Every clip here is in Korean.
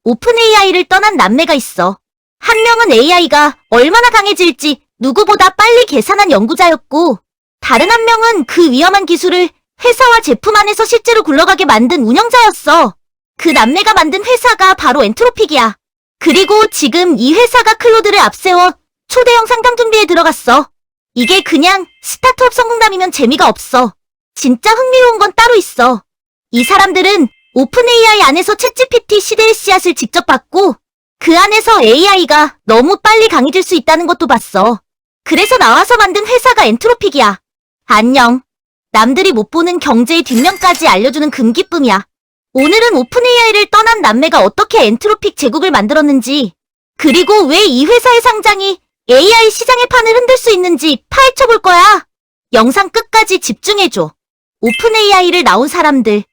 오픈AI를 떠난 남매가 있어. 한 명은 AI가 얼마나 강해질지 누구보다 빨리 계산한 연구자였고, 다른 한 명은 그 위험한 기술을 회사와 제품 안에서 실제로 굴러가게 만든 운영자였어. 그 남매가 만든 회사가 바로 엔트로픽이야. 그리고 지금 이 회사가 클로드를 앞세워 초대형 상장 준비에 들어갔어. 이게 그냥 스타트업 성공담이면 재미가 없어. 진짜 흥미로운 건 따로 있어. 이 사람들은 오픈AI 안에서 챗GPT 시대의 씨앗을 직접 봤고, 그 안에서 AI가 너무 빨리 강해질 수 있다는 것도 봤어. 그래서 나와서 만든 회사가 엔트로픽이야. 안녕. 남들이 못 보는 경제의 뒷면까지 알려주는 금기쁨이야. 오늘은 오픈AI를 떠난 남매가 어떻게 엔트로픽 제국을 만들었는지, 그리고 왜 이 회사의 상장이 AI 시장의 판을 흔들 수 있는지 파헤쳐볼 거야. 영상 끝까지 집중해줘. 오픈AI를 나온 사람들.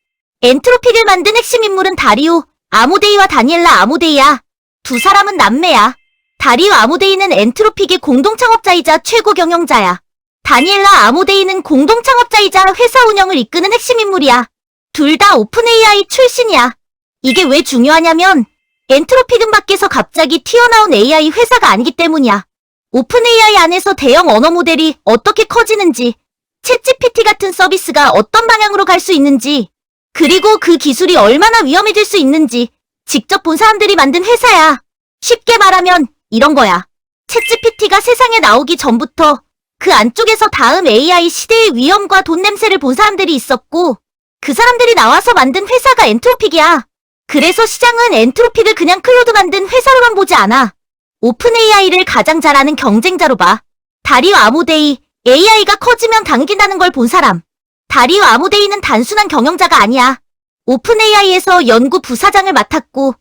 엔트로픽을 만든 핵심 인물은 다리오 아모데이와 다니엘라 아모데이야. 두 사람은 남매야. 다리오 아모데이는 엔트로픽의 공동 창업자이자 최고 경영자야. 다니엘라 아모데이는 공동 창업자이자 회사 운영을 이끄는 핵심 인물이야. 둘 다 오픈AI 출신이야. 이게 왜 중요하냐면 엔트로픽은 밖에서 갑자기 튀어나온 AI 회사가 아니기 때문이야. 오픈AI 안에서 대형 언어 모델이 어떻게 커지는지, 챗GPT 같은 서비스가 어떤 방향으로 갈 수 있는지, 그리고 그 기술이 얼마나 위험해질 수 있는지 직접 본 사람들이 만든 회사야. 쉽게 말하면 이런 거야. 챗GPT가 세상에 나오기 전부터 그 안쪽에서 다음 AI 시대의 위험과 돈 냄새를 본 사람들이 있었고, 그 사람들이 나와서 만든 회사가 엔트로픽이야. 그래서 시장은 엔트로픽을 그냥 클로드 만든 회사로만 보지 않아. 오픈AI를 가장 잘하는 경쟁자로 봐. 다리오 아모데이, AI가 커지면 당긴다는 걸 본 사람. 다리오 아모데이는 단순한 경영자가 아니야. 오픈AI에서 연구 부사장을 맡았고,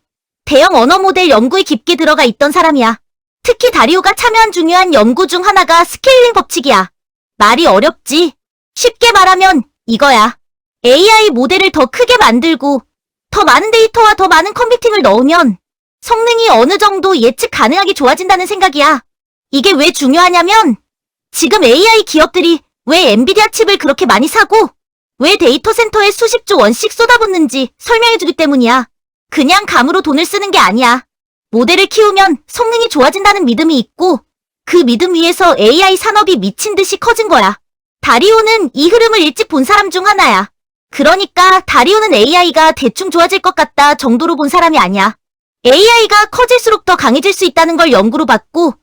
대형 언어 모델 연구에 깊게 들어가 있던 사람이야. 특히 다리오가 참여한 중요한 연구 중 하나가 스케일링 법칙이야. 말이 어렵지? 쉽게 말하면 이거야. AI 모델을 더 크게 만들고 더 많은 데이터와 더 많은 컴퓨팅을 넣으면 성능이 어느 정도 예측 가능하게 좋아진다는 생각이야. 이게 왜 중요하냐면 지금 AI 기업들이 왜 엔비디아 칩을 그렇게 많이 사고 왜 데이터 센터에 수십조 원씩 쏟아붓는지 설명해주기 때문이야. 그냥 감으로 돈을 쓰는 게 아니야. 모델을 키우면 성능이 좋아진다는 믿음이 있고 그 믿음 위에서 AI 산업이 미친 듯이 커진 거야. 다리오는 이 흐름을 일찍 본 사람 중 하나야. 그러니까 다리오는 AI가 대충 좋아질 것 같다 정도로 본 사람이 아니야. AI가 커질수록 더 강해질 수 있다는 걸 연구로 봤고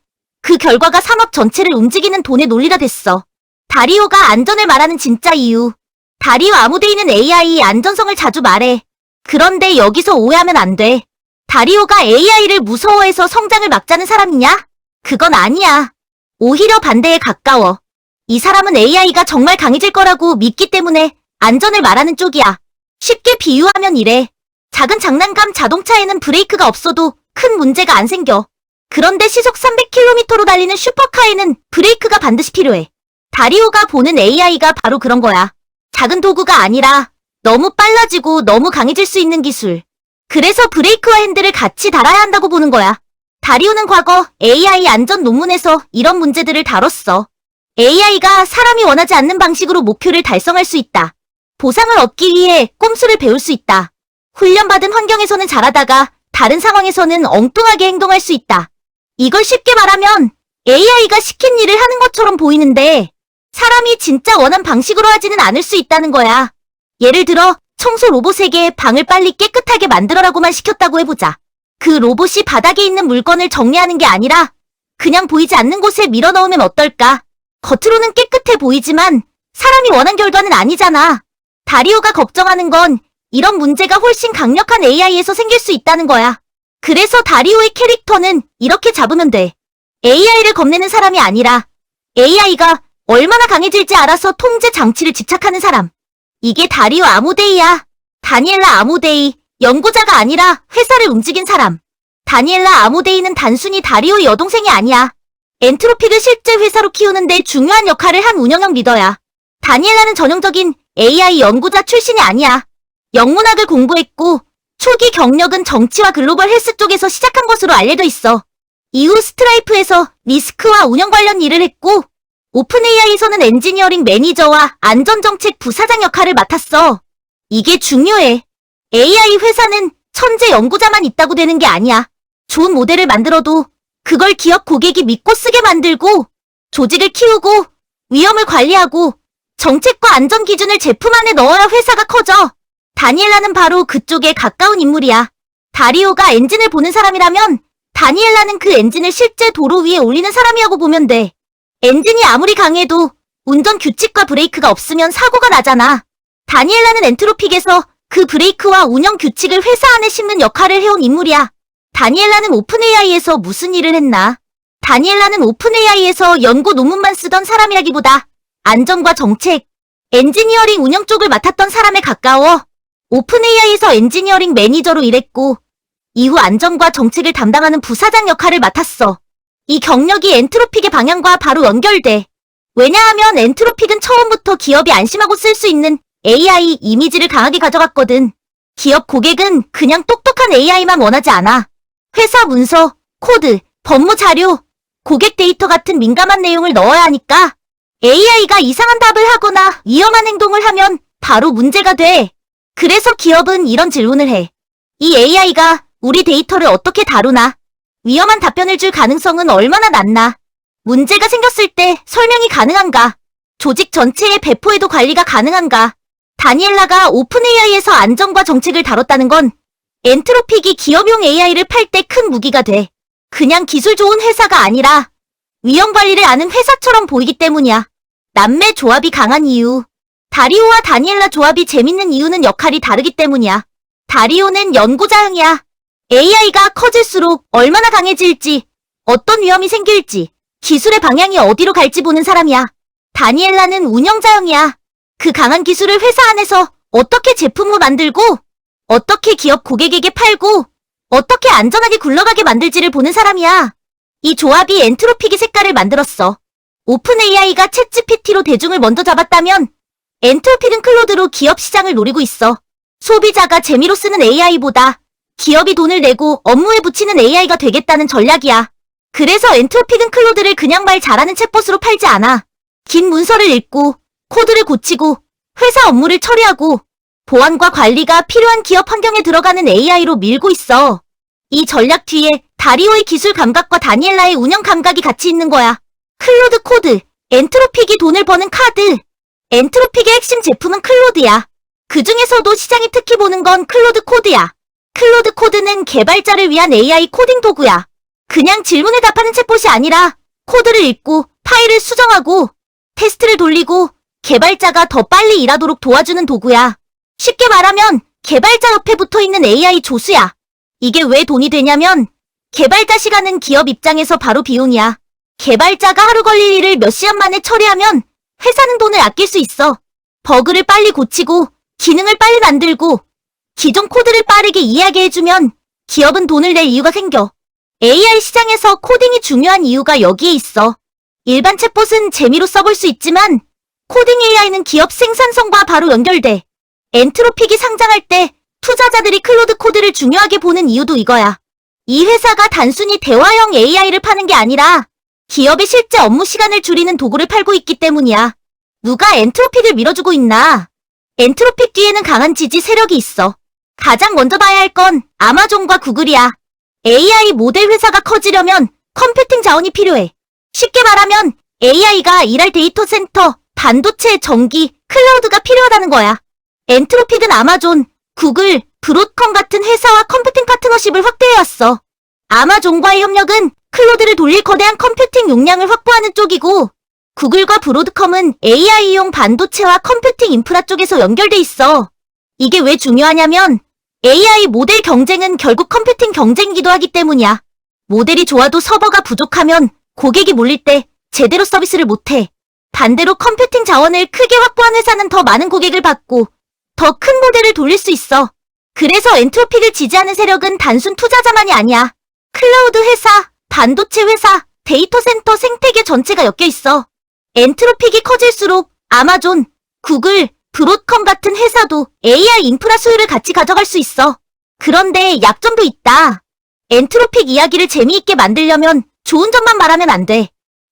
그 결과가 산업 전체를 움직이는 돈의 논리가 됐어. 다리오가 안전을 말하는 진짜 이유. 다리오 아모데이는 AI 안전성을 자주 말해. 그런데 여기서 오해하면 안 돼. 다리오가 AI를 무서워해서 성장을 막자는 사람이냐? 그건 아니야. 오히려 반대에 가까워. 이 사람은 AI가 정말 강해질 거라고 믿기 때문에 안전을 말하는 쪽이야. 쉽게 비유하면 이래. 작은 장난감 자동차에는 브레이크가 없어도 큰 문제가 안 생겨. 그런데 시속 300km로 달리는 슈퍼카에는 브레이크가 반드시 필요해. 다리오가 보는 AI가 바로 그런 거야. 작은 도구가 아니라 너무 빨라지고 너무 강해질 수 있는 기술. 그래서 브레이크와 핸들을 같이 달아야 한다고 보는 거야. 다리오는 과거 AI 안전 논문에서 이런 문제들을 다뤘어. AI가 사람이 원하지 않는 방식으로 목표를 달성할 수 있다. 보상을 얻기 위해 꼼수를 배울 수 있다. 훈련받은 환경에서는 잘하다가 다른 상황에서는 엉뚱하게 행동할 수 있다. 이걸 쉽게 말하면 AI가 시킨 일을 하는 것처럼 보이는데 사람이 진짜 원한 방식으로 하지는 않을 수 있다는 거야. 예를 들어 청소 로봇에게 방을 빨리 깨끗하게 만들어라고만 시켰다고 해보자. 그 로봇이 바닥에 있는 물건을 정리하는 게 아니라 그냥 보이지 않는 곳에 밀어 넣으면 어떨까? 겉으로는 깨끗해 보이지만 사람이 원한 결과는 아니잖아. 다리오가 걱정하는 건 이런 문제가 훨씬 강력한 AI에서 생길 수 있다는 거야. 그래서 다리오의 캐릭터는 이렇게 잡으면 돼. AI를 겁내는 사람이 아니라 AI가 얼마나 강해질지 알아서 통제 장치를 집착하는 사람. 이게 다리오 아모데이야. 다니엘라 아모데이, 연구자가 아니라 회사를 움직인 사람. 다니엘라 아모데이는 단순히 다리오의 여동생이 아니야. 엔트로픽을 실제 회사로 키우는데 중요한 역할을 한 운영형 리더야. 다니엘라는 전형적인 AI 연구자 출신이 아니야. 영문학을 공부했고 초기 경력은 정치와 글로벌 헬스 쪽에서 시작한 것으로 알려져 있어. 이후 스트라이프에서 리스크와 운영 관련 일을 했고 오픈AI에서는 엔지니어링 매니저와 안전정책 부사장 역할을 맡았어. 이게 중요해. AI 회사는 천재 연구자만 있다고 되는 게 아니야. 좋은 모델을 만들어도 그걸 기업 고객이 믿고 쓰게 만들고 조직을 키우고 위험을 관리하고 정책과 안전 기준을 제품 안에 넣어야 회사가 커져. 다니엘라는 바로 그쪽에 가까운 인물이야. 다리오가 엔진을 보는 사람이라면 다니엘라는 그 엔진을 실제 도로 위에 올리는 사람이라고 보면 돼. 엔진이 아무리 강해도 운전 규칙과 브레이크가 없으면 사고가 나잖아. 다니엘라는 엔트로픽에서 그 브레이크와 운영 규칙을 회사 안에 심는 역할을 해온 인물이야. 다니엘라는 오픈AI에서 무슨 일을 했나? 다니엘라는 오픈AI에서 연구 논문만 쓰던 사람이라기보다 안전과 정책, 엔지니어링 운영 쪽을 맡았던 사람에 가까워. 오픈AI에서 엔지니어링 매니저로 일했고 이후 안전과 정책을 담당하는 부사장 역할을 맡았어. 이 경력이 엔트로픽의 방향과 바로 연결돼. 왜냐하면 엔트로픽은 처음부터 기업이 안심하고 쓸 수 있는 AI 이미지를 강하게 가져갔거든. 기업 고객은 그냥 똑똑한 AI만 원하지 않아. 회사 문서, 코드, 법무 자료, 고객 데이터 같은 민감한 내용을 넣어야 하니까 AI가 이상한 답을 하거나 위험한 행동을 하면 바로 문제가 돼. 그래서 기업은 이런 질문을 해. 이 AI가 우리 데이터를 어떻게 다루나? 위험한 답변을 줄 가능성은 얼마나 낮나? 문제가 생겼을 때 설명이 가능한가? 조직 전체의 배포에도 관리가 가능한가? 다니엘라가 오픈AI에서 안전과 정책을 다뤘다는 건 엔트로픽이 기업용 AI를 팔 때 큰 무기가 돼. 그냥 기술 좋은 회사가 아니라 위험 관리를 아는 회사처럼 보이기 때문이야. 남매 조합이 강한 이유. 다리오와 다니엘라 조합이 재밌는 이유는 역할이 다르기 때문이야. 다리오는 연구자형이야. AI가 커질수록 얼마나 강해질지, 어떤 위험이 생길지, 기술의 방향이 어디로 갈지 보는 사람이야. 다니엘라는 운영자형이야. 그 강한 기술을 회사 안에서 어떻게 제품으로 만들고, 어떻게 기업 고객에게 팔고, 어떻게 안전하게 굴러가게 만들지를 보는 사람이야. 이 조합이 엔트로픽의 색깔을 만들었어. 오픈AI가 챗GPT로 대중을 먼저 잡았다면 엔트로픽은 클로드로 기업 시장을 노리고 있어. 소비자가 재미로 쓰는 AI보다 기업이 돈을 내고 업무에 붙이는 AI가 되겠다는 전략이야. 그래서 엔트로픽은 클로드를 그냥 말 잘하는 챗봇으로 팔지 않아. 긴 문서를 읽고 코드를 고치고 회사 업무를 처리하고 보안과 관리가 필요한 기업 환경에 들어가는 AI로 밀고 있어. 이 전략 뒤에 다리오의 기술 감각과 다니엘라의 운영 감각이 같이 있는 거야. 클로드 코드, 엔트로픽이 돈을 버는 카드. 엔트로픽의 핵심 제품은 클로드야. 그 중에서도 시장이 특히 보는 건 클로드 코드야. 클로드 코드는 개발자를 위한 AI 코딩 도구야. 그냥 질문에 답하는 챗봇이 아니라 코드를 읽고 파일을 수정하고 테스트를 돌리고 개발자가 더 빨리 일하도록 도와주는 도구야. 쉽게 말하면 개발자 옆에 붙어있는 AI 조수야. 이게 왜 돈이 되냐면 개발자 시간은 기업 입장에서 바로 비용이야. 개발자가 하루 걸릴 일을 몇 시간 만에 처리하면 회사는 돈을 아낄 수 있어. 버그를 빨리 고치고 기능을 빨리 만들고 기존 코드를 빠르게 이해하게 해주면 기업은 돈을 낼 이유가 생겨. AI 시장에서 코딩이 중요한 이유가 여기에 있어. 일반 챗봇은 재미로 써볼 수 있지만 코딩 AI는 기업 생산성과 바로 연결돼. 엔트로픽이 상장할 때 투자자들이 클로드 코드를 중요하게 보는 이유도 이거야. 이 회사가 단순히 대화형 AI를 파는 게 아니라 기업의 실제 업무 시간을 줄이는 도구를 팔고 있기 때문이야. 누가 엔트로픽을 밀어주고 있나? 엔트로픽 뒤에는 강한 지지 세력이 있어. 가장 먼저 봐야 할 건 아마존과 구글이야. AI 모델 회사가 커지려면 컴퓨팅 자원이 필요해. 쉽게 말하면 AI가 일할 데이터 센터, 반도체, 전기, 클라우드가 필요하다는 거야. 엔트로픽은 아마존, 구글, 브로드컴 같은 회사와 컴퓨팅 파트너십을 확대해왔어. 아마존과의 협력은 클로드를 돌릴 거대한 컴퓨팅 용량을 확보하는 쪽이고 구글과 브로드컴은 AI용 반도체와 컴퓨팅 인프라 쪽에서 연결돼 있어. 이게 왜 중요하냐면 AI 모델 경쟁은 결국 컴퓨팅 경쟁이기도 하기 때문이야. 모델이 좋아도 서버가 부족하면 고객이 몰릴 때 제대로 서비스를 못해. 반대로 컴퓨팅 자원을 크게 확보한 회사는 더 많은 고객을 받고 더 큰 모델을 돌릴 수 있어. 그래서 엔트로픽을 지지하는 세력은 단순 투자자만이 아니야. 클라우드 회사, 반도체 회사, 데이터 센터 생태계 전체가 엮여 있어. 엔트로픽이 커질수록 아마존, 구글, 브로드컴 같은 회사도 AI 인프라 수요를 같이 가져갈 수 있어. 그런데 약점도 있다. 엔트로픽 이야기를 재미있게 만들려면 좋은 점만 말하면 안 돼.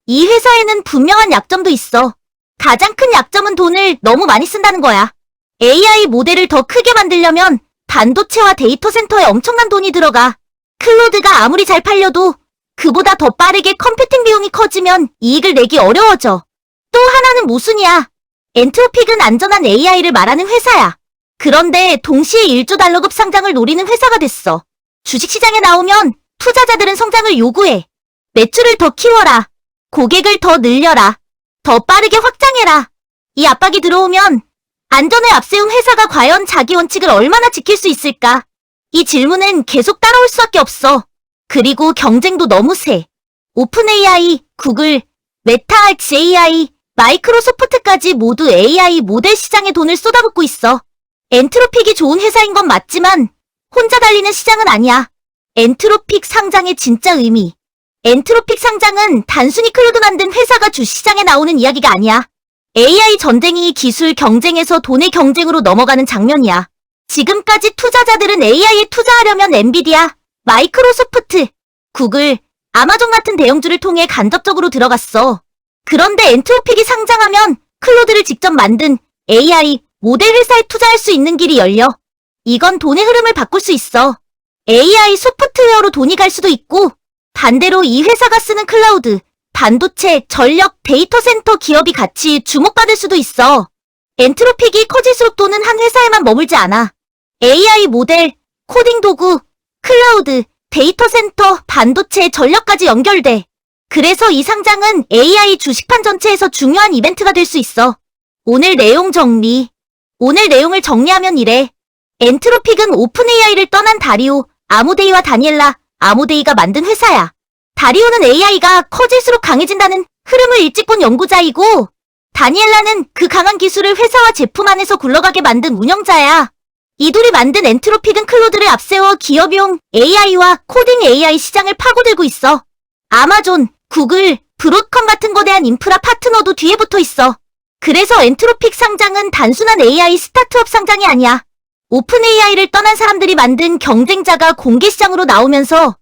이 회사에는 분명한 약점도 있어. 가장 큰 약점은 돈을 너무 많이 쓴다는 거야. AI 모델을 더 크게 만들려면 반도체와 데이터 센터에 엄청난 돈이 들어가. 클로드가 아무리 잘 팔려도 그보다 더 빠르게 컴퓨팅 비용이 커지면 이익을 내기 어려워져. 또 하나는 모순이야. 엔트로픽은 안전한 AI를 말하는 회사야. 그런데 동시에 1조 달러급 상장을 노리는 회사가 됐어. 주식시장에 나오면 투자자들은 성장을 요구해. 매출을 더 키워라. 고객을 더 늘려라. 더 빠르게 확장해라. 이 압박이 들어오면 안전을 앞세운 회사가 과연 자기 원칙을 얼마나 지킬 수 있을까? 이 질문은 계속 따라올 수밖에 없어. 그리고 경쟁도 너무 세. 오픈 AI, 구글, 메타 AI, 마이크로소프트까지 모두 AI 모델 시장에 돈을 쏟아붓고 있어. 엔트로픽이 좋은 회사인 건 맞지만 혼자 달리는 시장은 아니야. 엔트로픽 상장의 진짜 의미. 엔트로픽 상장은 단순히 클로드 만든 회사가 주시장에 나오는 이야기가 아니야. AI 전쟁이 기술 경쟁에서 돈의 경쟁으로 넘어가는 장면이야. 지금까지 투자자들은 AI에 투자하려면 엔비디아, 마이크로소프트, 구글, 아마존 같은 대형주를 통해 간접적으로 들어갔어. 그런데 엔트로픽이 상장하면 클로드를 직접 만든 AI 모델 회사에 투자할 수 있는 길이 열려. 이건 돈의 흐름을 바꿀 수 있어. AI 소프트웨어로 돈이 갈 수도 있고, 반대로 이 회사가 쓰는 클라우드, 반도체, 전력, 데이터 센터 기업이 같이 주목받을 수도 있어. 엔트로픽이 커질수록 돈은 한 회사에만 머물지 않아. AI 모델, 코딩 도구, 클라우드, 데이터 센터, 반도체, 전력까지 연결돼. 그래서 이 상장은 AI 주식판 전체에서 중요한 이벤트가 될 수 있어. 오늘 내용 정리. 오늘 내용을 정리하면 이래. 엔트로픽은 오픈 AI를 떠난 다리오, 아모데이와 다니엘라, 아모데이가 만든 회사야. 다리오는 AI가 커질수록 강해진다는 흐름을 일찍 본 연구자이고, 다니엘라는 그 강한 기술을 회사와 제품 안에서 굴러가게 만든 운영자야. 이 둘이 만든 엔트로픽은 클로드를 앞세워 기업용 AI와 코딩 AI 시장을 파고들고 있어. 아마존, 구글, 브로드컴 같은 거대한 인프라 파트너도 뒤에 붙어 있어. 그래서 엔트로픽 상장은 단순한 AI 스타트업 상장이 아니야. 오픈 AI를 떠난 사람들이 만든 경쟁자가 공개 시장으로 나오면서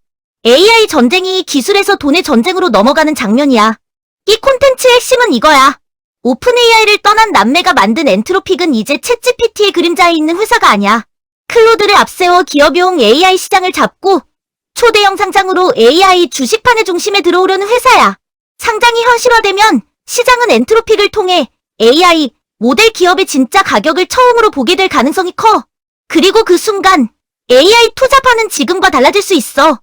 AI 전쟁이 기술에서 돈의 전쟁으로 넘어가는 장면이야. 이 콘텐츠의 핵심은 이거야. 오픈 AI를 떠난 남매가 만든 엔트로픽은 이제 챗GPT의 그림자에 있는 회사가 아니야. 클로드를 앞세워 기업용 AI 시장을 잡고 초대형 상장으로 AI 주식판의 중심에 들어오려는 회사야. 상장이 현실화되면 시장은 엔트로픽을 통해 AI 모델 기업의 진짜 가격을 처음으로 보게 될 가능성이 커. 그리고 그 순간 AI 투자판은 지금과 달라질 수 있어.